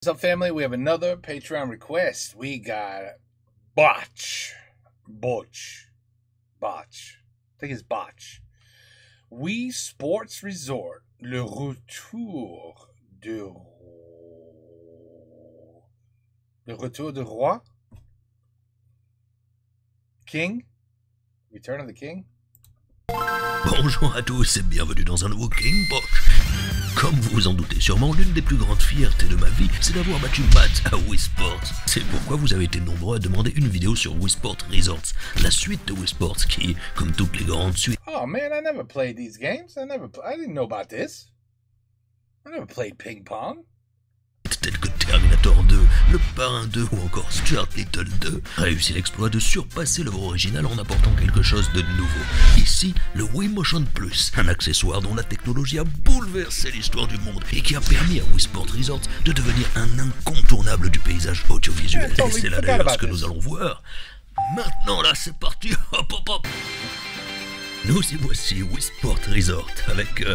What's up, family? We have another Patreon request. We got Botch. I think it's Botch. Wii Sports Resort. Le retour de Roi. King. Return of the King. Bonjour à tous et bienvenue dans un nouveau King Botch. Comme vous vous en doutez sûrement, l'une des plus grandes fiertés de ma vie, c'est d'avoir battu Matt à Wii Sports. C'est pourquoi vous avez été nombreux à demander une vidéo sur Wii Sports Resorts, la suite de Wii Sports qui, comme toutes les grandes suites... Oh man, I never played these games. I didn't know about this. I never played ping pong. Tels que Terminator 2, Le Parrain 2 ou encore Stuart Little 2, réussit l'exploit de surpasser l'œuvre originale en apportant quelque chose de nouveau. Ici, le Wii Motion Plus, un accessoire dont la technologie a bouleversé l'histoire du monde et qui a permis à Wii Sports Resort de devenir un incontournable du paysage audiovisuel. Et c'est là d'ailleurs ce que nous allons voir. Maintenant là, c'est parti, hop hop hop. Nous y voici, Wii Sports Resort, avec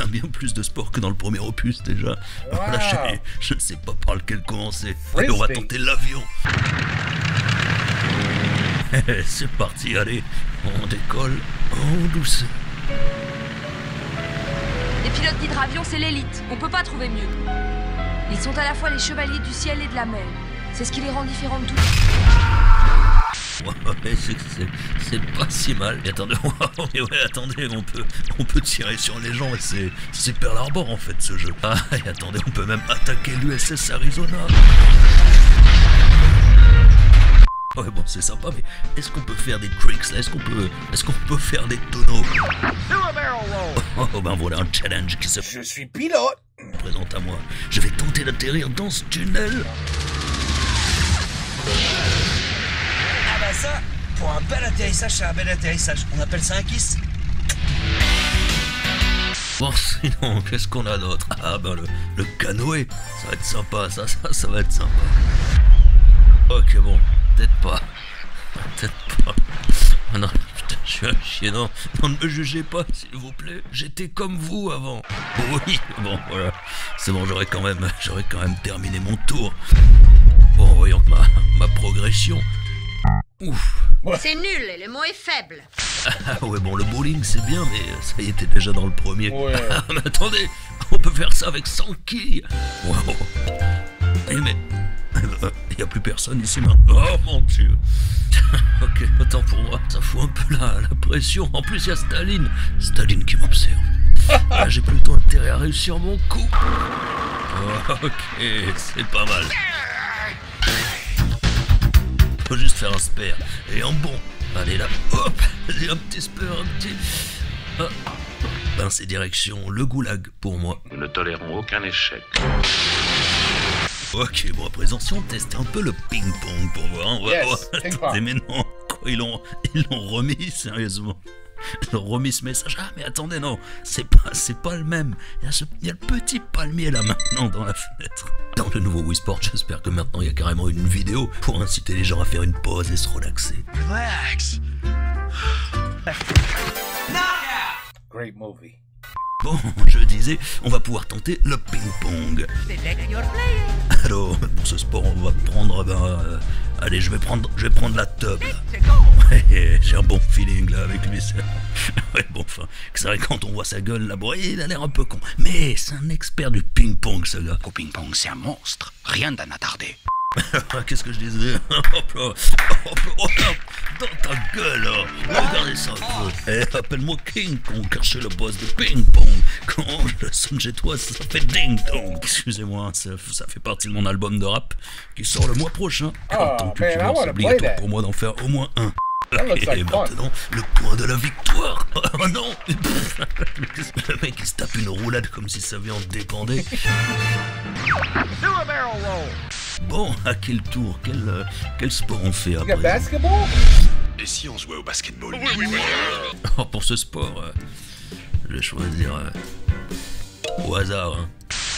bien plus de sport que dans le premier opus déjà. Wow. Voilà, je ne sais pas par lequel commencer. Et on va tenter l'avion. C'est parti, allez, on décolle en douceur. Les pilotes d'hydravion, c'est l'élite, on peut pas trouver mieux. Ils sont à la fois les chevaliers du ciel et de la mer. C'est ce qui les rend différents de tous. Ouais, c'est pas si mal. Et attendez, attendez, on peut tirer sur les gens et c'est Pearl Harbor en fait ce jeu. Ah, et attendez, on peut même attaquer l'USS Arizona. Ouais bon, c'est sympa, mais est-ce qu'on peut faire des tricks là? Est-ce qu'on peut faire des tonneaux? Oh ben voilà un challenge qui se... Je suis pilote. Présente à moi. Je vais tenter d'atterrir dans ce tunnel. Ça, pour un bel atterrissage, c'est un bel atterrissage. On appelle ça un kiss. Bon, sinon, qu'est-ce qu'on a d'autre? Ah ben le canoë, ça va être sympa, ça va être sympa. Ok bon, peut-être pas. Ah non, putain, je suis un chien, non, ne me jugez pas, s'il vous plaît. J'étais comme vous avant. Oui, bon, voilà. C'est bon, j'aurais quand même terminé mon tour. Bon, voyons que ma progression... Ouf. Ouais. C'est nul et le mot est faible. Ah ouais bon le bowling c'est bien mais ça y était déjà dans le premier. Ouais. Mais attendez, on peut faire ça avec 100 quilles. Wow. Mais y a plus personne ici maintenant. Oh mon dieu. Ok, autant pour moi, ça fout un peu la pression. En plus il y a Staline qui m'observe. Là j'ai plutôt intérêt à réussir mon coup. Ok, c'est pas mal. Faut juste faire un spare et un bond. Allez là, hop, et un petit spare, un petit... Ah. Ben c'est direction le goulag pour moi. Nous ne tolérons aucun échec. Ok, bon à présent si on teste un peu le ping-pong pour voir. Attendez, mais non, quoi, ils l'ont remis sérieusement. Ils ont remis ce message. Ah mais attendez non, c'est pas le même. Il y a le petit palmier là maintenant dans la fenêtre. Dans le nouveau Wii Sport, j'espère que maintenant il y a carrément une vidéo pour inciter les gens à faire une pause et se relaxer. Relax. Great movie. Bon, je disais, on va pouvoir tenter le ping-pong. Alors, pour ce sport, on va prendre, allez, je vais prendre la tub. Ouais, j'ai un bon feeling là avec lui. Ouais, bon, enfin, c'est vrai quand on voit sa gueule là, bon, il a l'air un peu con. Mais c'est un expert du ping-pong, ce gars. Au ping-pong, c'est un monstre. Rien d'en attardé. Qu'est-ce que je disais? Hop là, dans ta gueule là. Regardez ça un peu. Eh, appelle-moi King Kong, car je suis le boss de ping-pong. Quand je sonne chez toi, ça fait ding-dong. Excusez-moi, ça fait partie de mon album de rap qui sort le mois prochain. En tant que youtubeur, c'est obligatoire pour moi d'en faire au moins un. Et maintenant, le point de la victoire. Oh non. Le mec il se tape une roulade comme si sa vie en dépendait. Bon, à quel tour, quel sport on fait après? Basketball? Et si on jouait au basketball? Oh, pour ce sport, je vais choisir au hasard. Hein.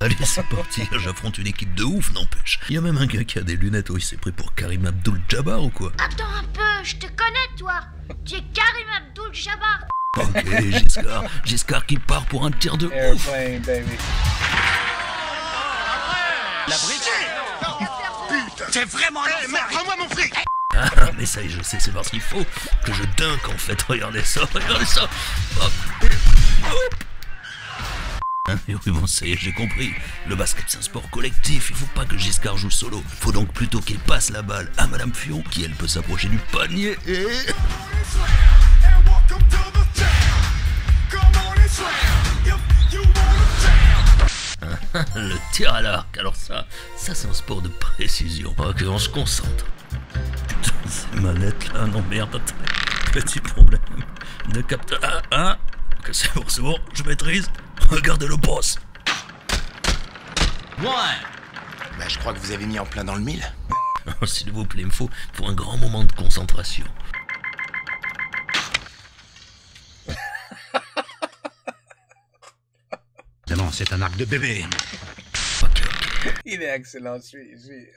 Allez, c'est parti, j'affronte une équipe de ouf, n'empêche. Il y a même un gars qui a des lunettes, il s'est pris pour Karim Abdul-Jabbar ou quoi? Attends un peu, je te connais toi. Tu es Karim Abdul-Jabbar. Ok, Giscard qui part pour un tir de ouf. Airplane, baby. La brique. Putain. C'est vraiment l'enfer. Rends-moi mon fric. Ah, mais ça y est, je sais, c'est parce qu'il faut que je dunk en fait. Regardez ça, regardez ça. Hop. Hop. Hein, et oui, bon, ça y est, j'ai compris. Le basket, c'est un sport collectif. Il faut pas que Giscard joue solo. Faut donc plutôt qu'il passe la balle à Madame Fion, qui elle peut s'approcher du panier et... Le tir à l'arc, alors ça c'est un sport de précision. Ok, on se concentre. Putain, ces manettes là, non merde, petit problème de capteur. Ah, ok, c'est bon, je maîtrise. Regardez le boss. Ouais. Bah, je crois que vous avez mis en plein dans le mille. Oh, s'il vous plaît, il me faut un grand moment de concentration. Évidemment, c'est un arc de bébé. Ok. Il est excellent, je suis...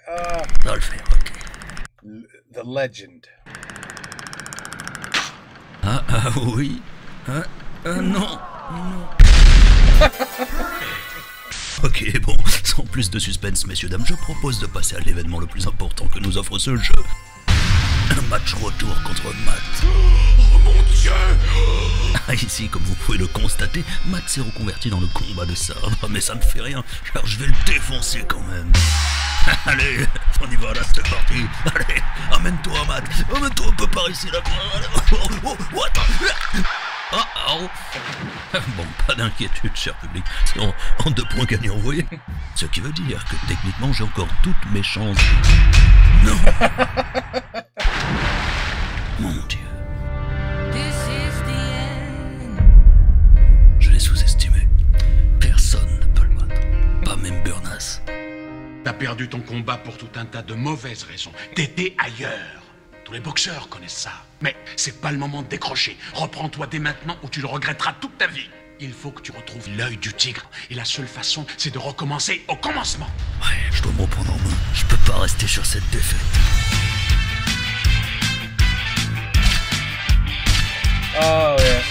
Ça va le faire, ok. The Legend. Ah oui. Non. Ok, bon, sans plus de suspense, messieurs, dames, je propose de passer à l'événement le plus important que nous offre ce jeu. Un match retour contre Matt. Oh mon Dieu. Ah, ici, comme vous pouvez le constater, Matt s'est reconverti dans le combat de sabre, mais ça ne fait rien, car je vais le défoncer quand même. Allez, on y va là, c'est parti. Allez, amène-toi Matt, amène-toi un peu par ici là. What? Oh. Bon, pas d'inquiétude, cher public, c'est en 2 points gagnants, vous voyez. Ce qui veut dire que techniquement j'ai encore toutes mes chances. Non. Mon Dieu. Je l'ai sous-estimé. Personne ne peut le battre. Pas même Burnas. T'as perdu ton combat pour tout un tas de mauvaises raisons. T'étais ailleurs. Tous les boxeurs connaissent ça. Mais c'est pas le moment de décrocher. Reprends-toi dès maintenant ou tu le regretteras toute ta vie. Il faut que tu retrouves l'œil du tigre. Et la seule façon, c'est de recommencer au commencement. Ouais, je dois me reprendre en main. Je peux pas rester sur cette défaite. Oh, yeah.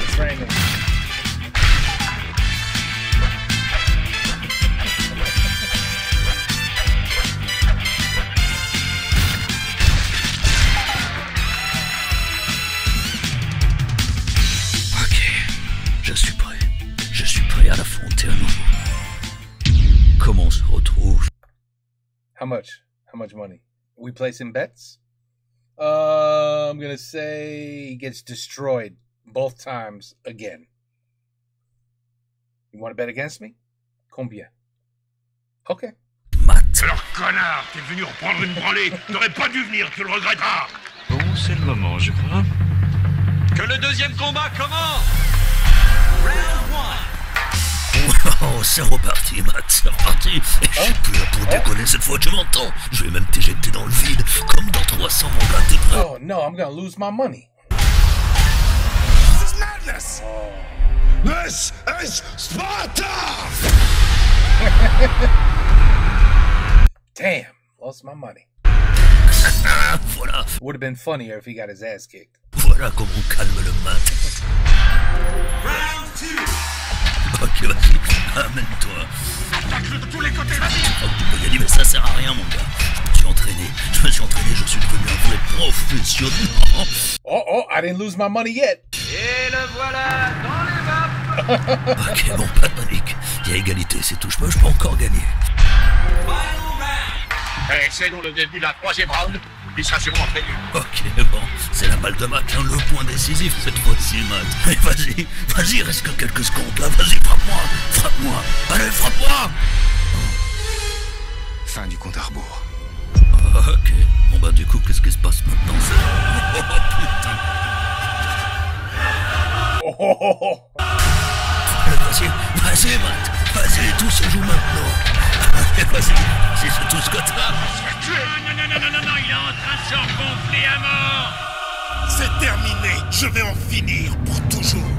It's raining. Je suis prêt à l'affronter à nouveau. Comment on se retrouve? How much money? We placing bets? I'm gonna say he gets destroyed both times again. You want to bet against me? Combien? Okay. Matt. Alors connard, t'es venu reprendre une branlée. T'aurais pas dû venir, tu le regretteras. Bon, c'est le moment, je crois. Que le deuxième combat commence. Round 1. Oh, c'est reparti, Matt, c'est reparti. Et je suis plus là pour déconner cette fois, tu m'entends? Je vais même t'éjecter dans le vide, comme dans 300, mon gars, t'es prêt? Oh no, I'm gonna lose my money. This is madness. This is Sparta. Damn, lost my money. Voilà. Would have been funnier if he got his ass kicked. Voilà comment on calme le Matt. Round 2. Ok, vas-y, amène-toi. Attaque-le de tous les côtés, vas-y. Oh, tu peux gagner, mais ça sert à rien, mon gars. Je me suis entraîné, je suis devenu un vrai professionnel. Oh, I didn't lose my money yet. Et le voilà dans les vapes. Ok, bon, pas de panique. Il y a égalité, c'est tout, je peux encore gagner. Eh, c'est donc le début de la 3e round. Il sera sûrement très nul. Ok, bon, c'est la balle de Matt, hein, le point décisif cette fois-ci, Matt. Allez, vas-y, reste que quelques secondes là, vas-y, frappe-moi, allez, frappe-moi. Fin du compte à rebours. Ok, bon bah du coup, qu'est-ce qui se passe maintenant? Oh putain. Vas-y, Matt, vas-y, tout se joue maintenant. Allez, vas-y, c'est tout ce que t'as. Non, il est en train de se regonfler à mort. C'est terminé, je vais en finir pour toujours.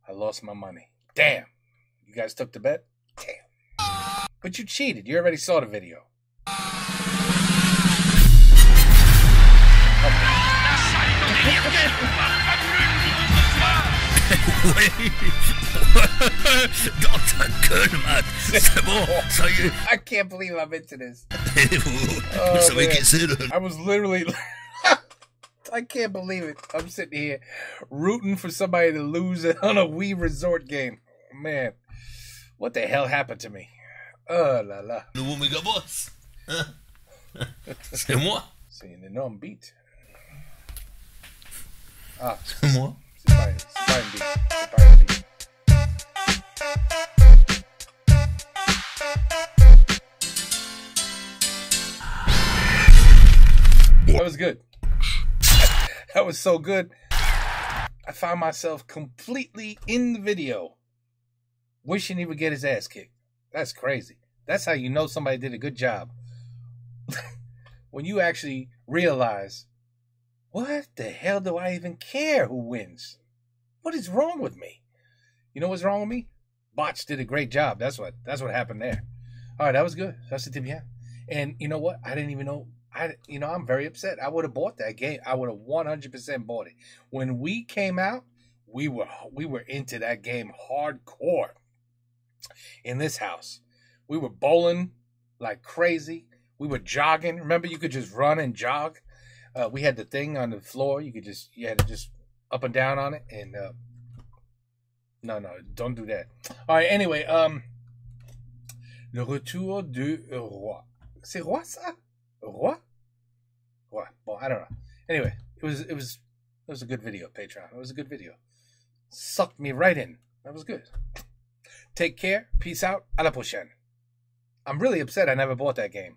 I lost my money. Damn. You guys took the bet? Damn. But you cheated. You already saw the video. Oui. Dans ta gueule, Matt. C'est bon, ça y est. I can't believe I'm into this. Et vous savez man. qui c'est, le... I was literally... I can't believe it. I'm sitting here rooting for somebody to lose on a Wii Resort game. Man, what the hell happened to me? Oh là là. Nouveau méga boss. Hein? C'est moi. C'est un énorme beat. Ah, C'est moi. c'est pas un beat. C'est pas un beat. That was good. That was so good. I found myself completely in the video wishing he would get his ass kicked. That's crazy. That's how you know somebody did a good job. When you actually realize, what the hell do I even care who wins? What is wrong with me? You know what's wrong with me? Botch did a great job. That's what happened there. All right, that was good. Ça c'était bien. And you know what? I didn't even know. I'm very upset. I would have bought that game. I would have 100% bought it. When we came out, we were into that game hardcore in this house. We were bowling like crazy. We were jogging. Remember, you could just run and jog. We had the thing on the floor. You had to just up and down on it. And no, don't do that. All right. Anyway, Le Retour du Roi. C'est Roi ça? Roi? Roi. Well, I don't know. Anyway, it was a good video, Patreon. It was a good video. Sucked me right in. That was good. Take care. Peace out. À la prochaine. I'm really upset I never bought that game.